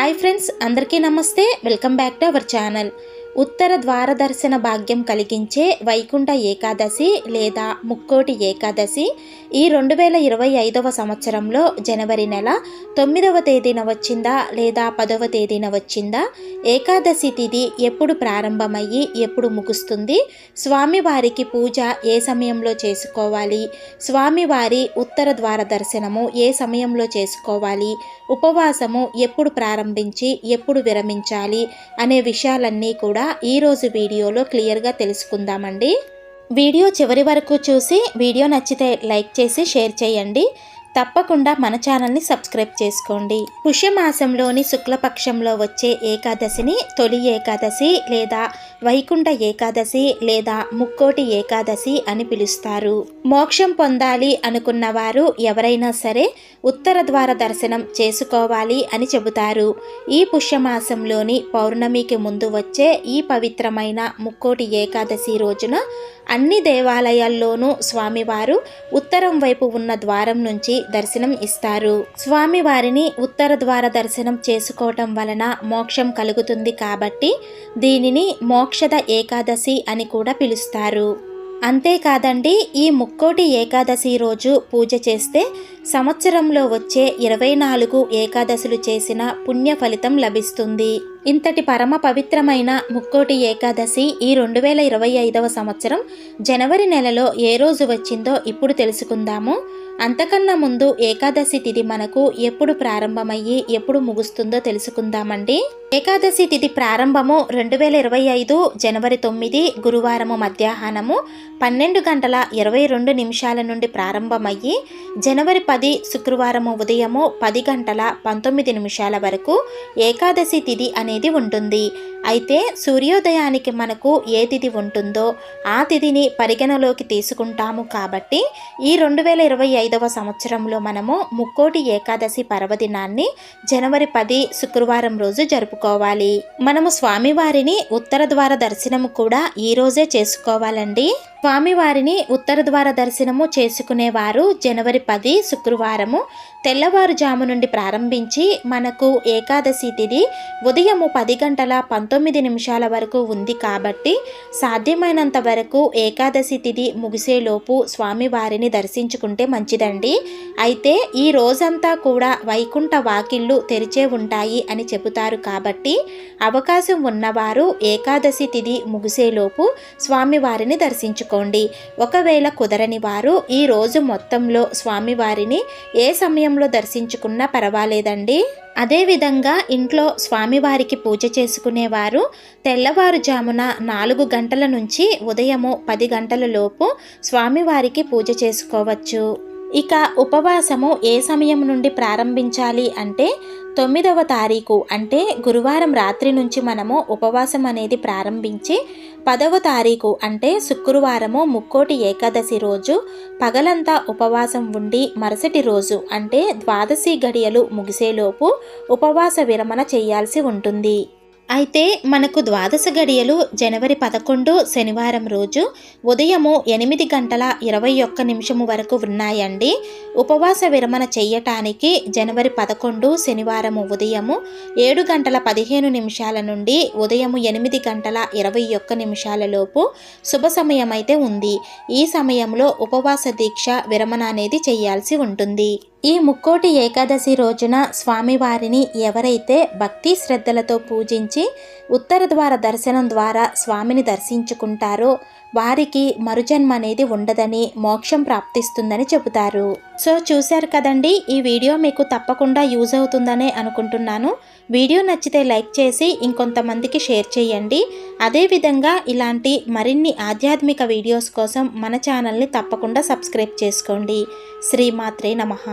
Hi friends, అందరికీ నమస్తే. Welcome back to our channel. ఉత్తర ద్వార దర్శన భాగ్యం కలిగించే వైకుంఠ ఏకాదశి లేదా ముక్కోటి ఏకాదశి ఈ 2025వ సంవత్సరంలో జనవరి నెల 9వ తేదీన వచ్చిందా లేదా 10వ తేదీన వచ్చిందా? ఏకాదశి తిథి ఎప్పుడు ప్రారంభమయ్యి ఎప్పుడు ముగుస్తుంది? స్వామివారికి పూజ ఏ సమయంలో చేసుకోవాలి? స్వామివారి ఉత్తర ద్వార దర్శనము ఏ సమయంలో చేసుకోవాలి? ఉపవాసము ఎప్పుడు ప్రారంభించి ఎప్పుడు విరమించాలి అనే విషయాలన్నీ కూడా ఈరోజు వీడియోలో క్లియర్గా తెలుసుకుందామండి. వీడియో చివరి వరకు చూసి వీడియో నచ్చితే లైక్ చేసి షేర్ చేయండి. తప్పకుండా మన ఛానల్ని సబ్స్క్రైబ్ చేసుకోండి. పుష్యమాసంలోని శుక్లపక్షంలో వచ్చే ఏకాదశిని తొలి ఏకాదశి లేదా వైకుంఠ ఏకాదశి లేదా ముక్కోటి ఏకాదశి అని పిలుస్తారు. మోక్షం పొందాలి అనుకున్న వారు ఎవరైనా సరే ఉత్తర ద్వార దర్శనం చేసుకోవాలి అని చెబుతారు. ఈ పుష్యమాసంలోని పౌర్ణమికి ముందు వచ్చే ఈ పవిత్రమైన ముక్కోటి ఏకాదశి రోజున అన్ని దేవాలయాల్లోనూ స్వామివారు ఉత్తరం వైపు ఉన్న ద్వారం నుంచి దర్శనం ఇస్తారు. స్వామివారిని ఉత్తర ద్వార దర్శనం చేసుకోవటం వలన మోక్షం కలుగుతుంది కాబట్టి దీనిని మోక్షద ఏకాదశి అని కూడా పిలుస్తారు. అంతేకాదండి, ఈ ముక్కోటి ఏకాదశి రోజు పూజ చేస్తే సంవత్సరంలో వచ్చే 24 ఏకాదశులు చేసిన పుణ్య ఫలితం లభిస్తుంది. ఇంతటి పరమ పవిత్రమైన ముక్కోటి ఏకాదశి ఈ 2025వ సంవత్సరం జనవరి నెలలో ఏ రోజు వచ్చిందో ఇప్పుడు తెలుసుకుందాము. అంతకన్నా ముందు ఏకాదశి తిథి మనకు ఎప్పుడు ప్రారంభమయ్యి ఎప్పుడు ముగుస్తుందో తెలుసుకుందామండి. ఏకాదశి తిథి ప్రారంభము 2025 జనవరి 9 గురువారము మధ్యాహ్నము 12:22 నుండి ప్రారంభమయ్యి జనవరి 10 శుక్రవారము ఉదయము 10:19 వరకు ఏకాదశి తిథి అనేది ఉంటుంది. అయితే సూర్యోదయానికి మనకు ఏ తిథి ఉంటుందో ఆ తిథిని పరిగణలోకి తీసుకుంటాము కాబట్టి ఈ 2025వ సంవత్సరంలో మనము ముక్కోటి ఏకాదశి పర్వదినాన్ని జనవరి 10 శుక్రవారం రోజు జరుపుకోవాలి. మనము స్వామివారిని ఉత్తర ద్వార దర్శనము కూడా ఈ రోజే చేసుకోవాలండి. స్వామివారిని ఉత్తర ద్వార దర్శనము చేసుకునేవారు జనవరి 10 శుక్రవారము తెల్లవారుజాము నుండి ప్రారంభించి మనకు ఏకాదశి తిథి ఉదయము 10:19 వరకు ఉంది కాబట్టి సాధ్యమైనంత వరకు ఏకాదశి తిథి ముగిసేలోపు స్వామివారిని దర్శించుకుంటే మంచిదండి. అయితే ఈ రోజంతా కూడా వైకుంఠ వాకిళ్ళు తెరిచే ఉంటాయి అని చెబుతారు కాబట్టి అవకాశం ఉన్నవారు ఏకాదశి తిథి ముగిసేలోపు స్వామివారిని దర్శించుకోండి. ఒకవేళ కుదరని వారు ఈ రోజు మొత్తంలో స్వామివారిని ఏ సమయంలో దర్శించుకున్నా పర్వాలేదండి. అదేవిధంగా ఇంట్లో స్వామివారికి పూజ చేసుకునేవారు తెల్లవారుజామున 4 గంటల నుంచి ఉదయము 10 గంటల లోపు స్వామివారికి పూజ చేసుకోవచ్చు. ఇక ఉపవాసము ఏ సమయం నుండి ప్రారంభించాలి అంటే 9వ తారీఖు అంటే గురువారం రాత్రి నుంచి మనము ఉపవాసం అనేది ప్రారంభించి 10వ తారీఖు అంటే శుక్రవారము ముక్కోటి ఏకాదశి రోజు పగలంతా ఉపవాసం ఉండి మరుసటి రోజు అంటే ద్వాదశి గడియలు ముగిసేలోపు ఉపవాస విరమణ చేయాల్సి ఉంటుంది. అయితే మనకు ద్వాదశ గడియలు జనవరి 11 శనివారం రోజు ఉదయము 8:21 వరకు ఉన్నాయండి. ఉపవాస విరమణ చెయ్యటానికి జనవరి 11 శనివారము ఉదయము 7:15 నుండి ఉదయము 8:21 లోపు శుభ సమయం అయితే ఉంది. ఈ సమయంలో ఉపవాస దీక్ష విరమణ అనేది చేయాల్సి ఉంటుంది. ఈ ముక్కోటి ఏకాదశి రోజున స్వామివారిని ఎవరైతే భక్తి శ్రద్ధలతో పూజించి ఉత్తర ద్వార దర్శనం ద్వారా స్వామిని దర్శించుకుంటారో వారికి మరుజన్మ అనేది ఉండదని మోక్షం ప్రాప్తిస్తుందని చెబుతారు. సో చూశారు కదండి, ఈ వీడియో మీకు తప్పకుండా యూజ్ అవుతుందనే అనుకుంటున్నాను. వీడియో నచ్చితే లైక్ చేసి ఇంకొంతమందికి షేర్ చేయండి. అదేవిధంగా ఇలాంటి మరిన్ని ఆధ్యాత్మిక వీడియోస్ కోసం మన ఛానల్ని తప్పకుండా సబ్స్క్రైబ్ చేసుకోండి. శ్రీమాత్రే నమః.